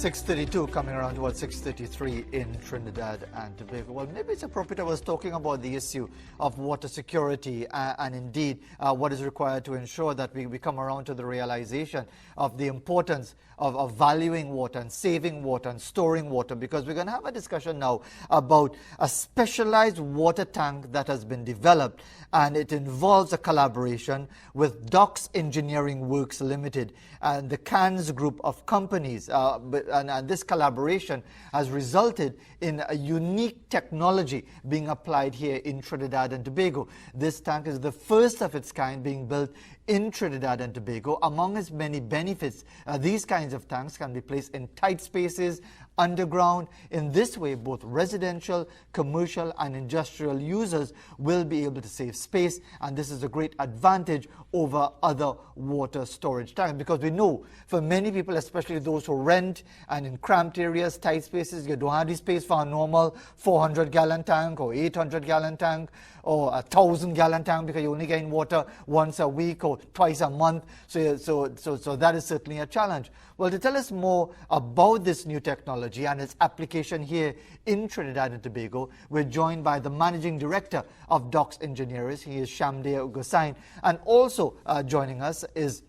6:32, coming around towards 6:33 in Trinidad and Tobago. Well, maybe it's appropriate. I was talking about the issue of water security and indeed what is required to ensure that we come around to the realization of the importance of valuing water and saving water and storing water, because we're going to have a discussion now about a specialized water tank that has been developed, and it involves a collaboration with Docks Engineering Works Limited and the CANS group of companies. And this collaboration has resulted in a unique technology being applied here in Trinidad and Tobago. This tank is the first of its kind being built in Trinidad and Tobago. Among its many benefits, these kinds of tanks can be placed in tight spaces, underground. In this way, both residential, commercial and industrial users will be able to save space, and this is a great advantage over other water storage tanks, because we know for many people, especially those who rent and in cramped areas, tight spaces, you don't have the space for a normal 400-gallon tank or 800-gallon tank or a 1,000-gallon tank, because you're only getting water once a week or twice a month. So that is certainly a challenge. Well, to tell us more about this new technology and its application here in Trinidad and Tobago, we're joined by the Managing Director of Docks Engineers. He is Shamdea Gosain. And also joining us is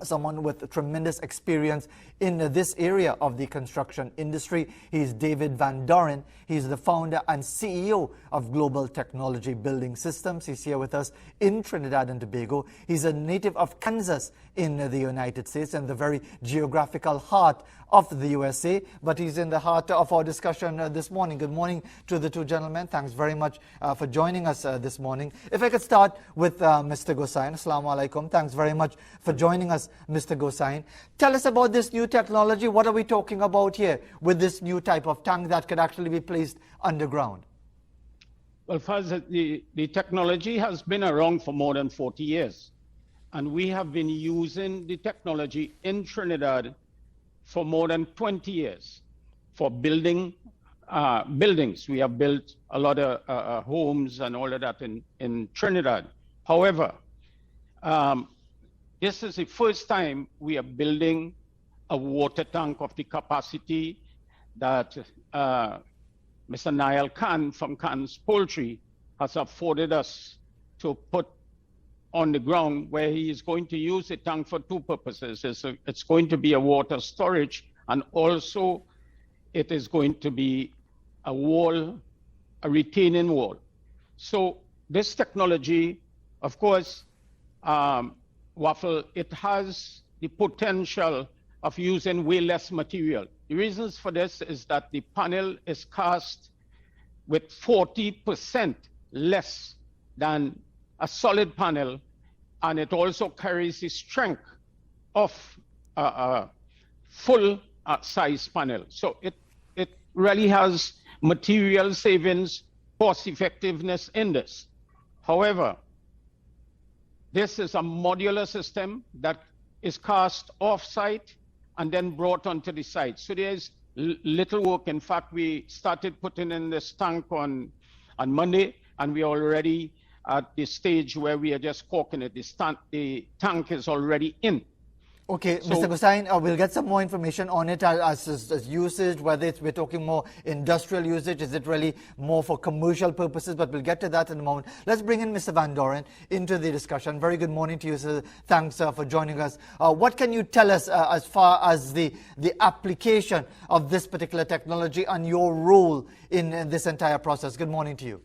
someone with tremendous experience in this area of the construction industry. He's David Van Doren. He's the founder and CEO of Global Technology Building Systems. He's here with us in Trinidad and Tobago. He's a native of Kansas in the United States, and the very geographical heart of the USA, but he's in the heart of our discussion this morning. Good morning to the two gentlemen. Thanks very much for joining us this morning. If I could start with Mr. Gosain. Assalamu alaikum. Thanks very much for joining us, Mr. Gosain. Tell us about this new technology. What are we talking about here with this new type of tank that could actually be placed underground? Well, first, the technology has been around for more than 40 years. And we have been using the technology in Trinidad for more than 20 years for building buildings. We have built a lot of homes and all of that in Trinidad. However, this is the first time we are building a water tank of the capacity that Mr. Niall Khan from Khan's Poultry has afforded us to put on the ground, where he is going to use the tank for two purposes. It's going to be a water storage, and also it is going to be a wall, a retaining wall. So this technology, of course, Waffle, it has the potential of using way less material. The reasons for this is that the panel is cast with 40% less than a solid panel, and it also carries the strength of a full size panel. So it really has material savings, cost effectiveness in this. However, this is a modular system that is cast off-site and then brought onto the site. So there's little work. In fact, we started putting in this tank on Monday, and we already at the stage where we are just caulking it. The tank is already in. Okay, so, Mr. Gosain, we'll get some more information on it as usage, whether we're talking more industrial usage, is it really more for commercial purposes, but we'll get to that in a moment. Let's bring in Mr. Van Doren into the discussion. Very good morning to you, sir. Thanks for joining us. What can you tell us as far as the application of this particular technology and your role in this entire process? Good morning to you.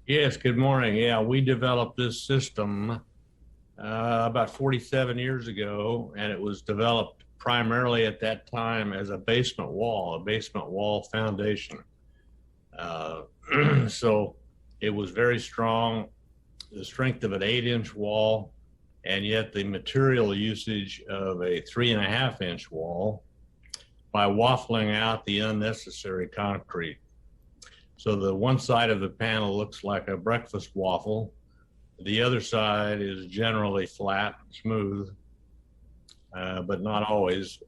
Yes, good morning. Yeah, we developed this system about 47 years ago, and it was developed primarily at that time as a basement wall foundation. So it was very strong, the strength of an 8-inch wall, and yet the material usage of a 3.5-inch wall by waffling out the unnecessary concrete. So the one side of the panel looks like a breakfast waffle. The other side is generally flat, smooth, but not always.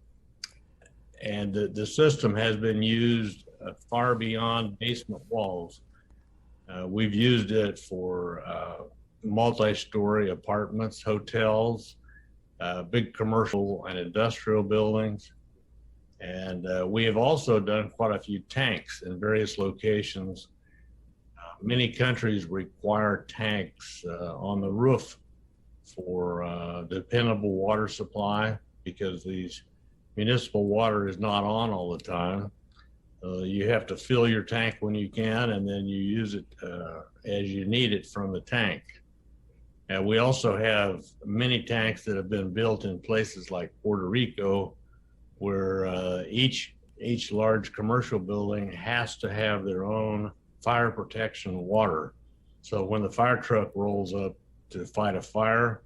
And the system has been used far beyond basement walls. We've used it for multi-story apartments, hotels, big commercial and industrial buildings. And we have also done quite a few tanks in various locations. Many countries require tanks on the roof for dependable water supply because these municipal water is not on all the time. You have to fill your tank when you can, and then you use it as you need it from the tank. And we also have many tanks that have been built in places like Puerto Rico, where each large commercial building has to have their own fire protection water. So when the fire truck rolls up to fight a fire,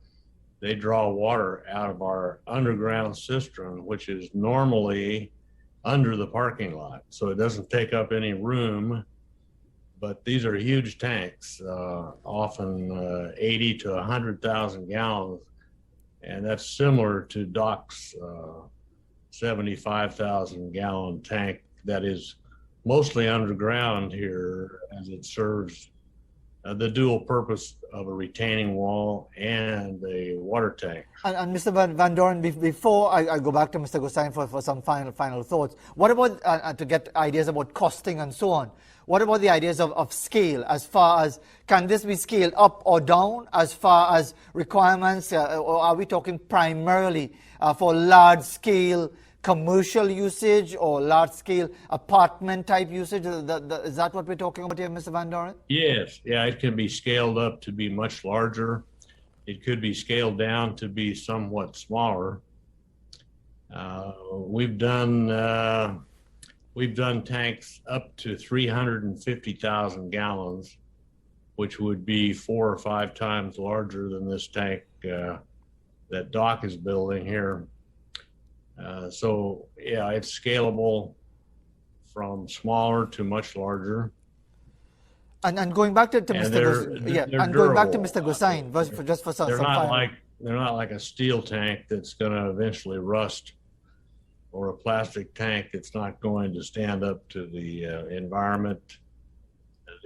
they draw water out of our underground cistern, which is normally under the parking lot. So it doesn't take up any room, but these are huge tanks, often 80 to 100,000 gallons. And that's similar to Doc's 75,000 gallon tank that is mostly underground here, as it serves the dual purpose of a retaining wall and a water tank. And Mr. Van Doren, before I go back to Mr. Gosain for some final thoughts, what about, to get ideas about costing and so on, what about the ideas of scale, as far as, can this be scaled up or down as far as requirements, or are we talking primarily for large-scale commercial usage or large-scale apartment type usage? Is that what we're talking about here, Mr. Van Doren? Yes, yeah, it can be scaled up to be much larger. It could be scaled down to be somewhat smaller. We've done tanks up to 350,000 gallons, which would be 4 or 5 times larger than this tank that Doc is building here. So yeah, it's scalable from smaller to much larger. And going back to Mr. Going back to Mr. Gosain, just for some they're not like a steel tank that's going to eventually rust, or a plastic tank that's not going to stand up to the environment.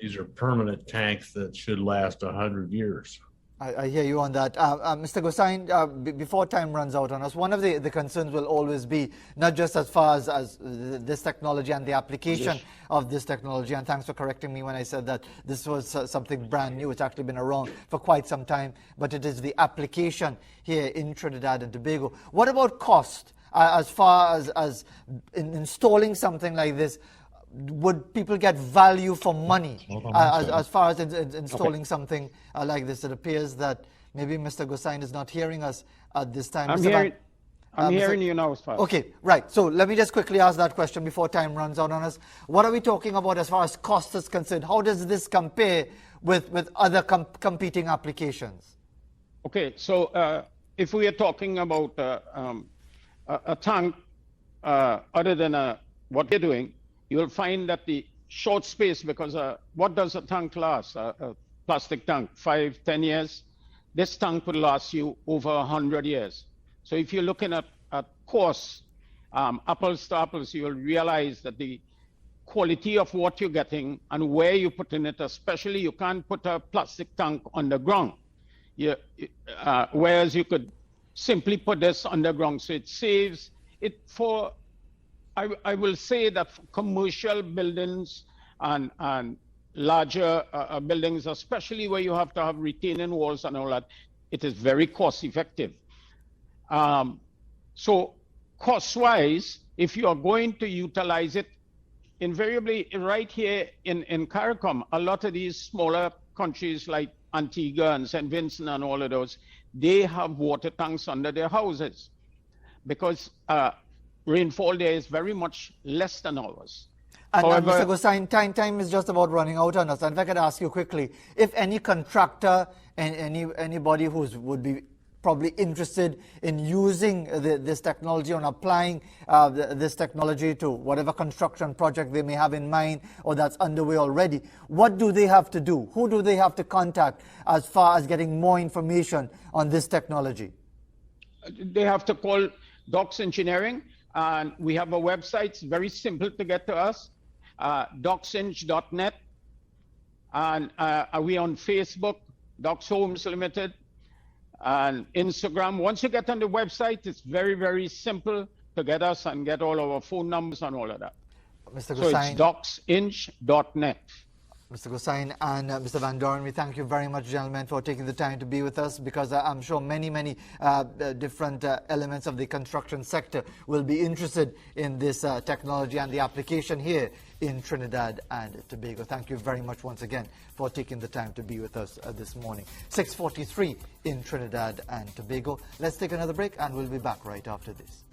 These are permanent tanks that should last 100 years. I hear you on that. Mr. Gosain, before time runs out on us, one of the concerns will always be, not just as far as this technology and the application of this technology, and thanks for correcting me when I said that this was something brand new. It's actually been around for quite some time, but it is the application here in Trinidad and Tobago. What about cost? As far as in installing something like this, would people get value for money as far as installing something like this? It appears that maybe Mr. Gosain is not hearing us at this time. I'm hearing you now, Sparks. Okay, right. So let me just quickly ask that question before time runs out on us. What are we talking about as far as cost is concerned? How does this compare with other competing applications? Okay, so if we are talking about a tank other than what they're doing, you will find that the short space, because what does a tank last? A plastic tank, 5-10 years. This tank would last you over 100 years. So if you're looking at costs, apples to apples, you'll realize that the quality of what you're getting and where you're putting it, especially you can't put a plastic tank underground. Whereas you could simply put this underground. So it saves it for, I will say that for commercial buildings and larger buildings, especially where you have to have retaining walls and all that, it is very cost effective. So cost-wise, if you are going to utilize it, invariably right here in CARICOM, a lot of these smaller countries like Antigua and St. Vincent and all of those, they have water tanks under their houses because rainfall there is very much less than ours. And Mr. Gosain, time is just about running out on us. And if I could ask you quickly, if any contractor and anybody who would be probably interested in using this technology or applying this technology to whatever construction project they may have in mind or that's underway already, what do they have to do? Who do they have to contact as far as getting more information on this technology? They have to call Docs Engineering, and we have a website. It's very simple to get to us, docseng.net, and we on Facebook, Docs Homes Limited, and Instagram. Once you get on the website, it's very, very simple. to get us and get all our phone numbers and all of that. Mr. So it's Gosain, docsinch.net. Mr. Gosain and Mr. Van Doren, we thank you very much, gentlemen, for taking the time to be with us, because I'm sure many different elements of the construction sector will be interested in this technology and the application here in Trinidad and Tobago. Thank you very much once again for taking the time to be with us this morning. 6:43 in Trinidad and Tobago. Let's take another break and we'll be back right after this.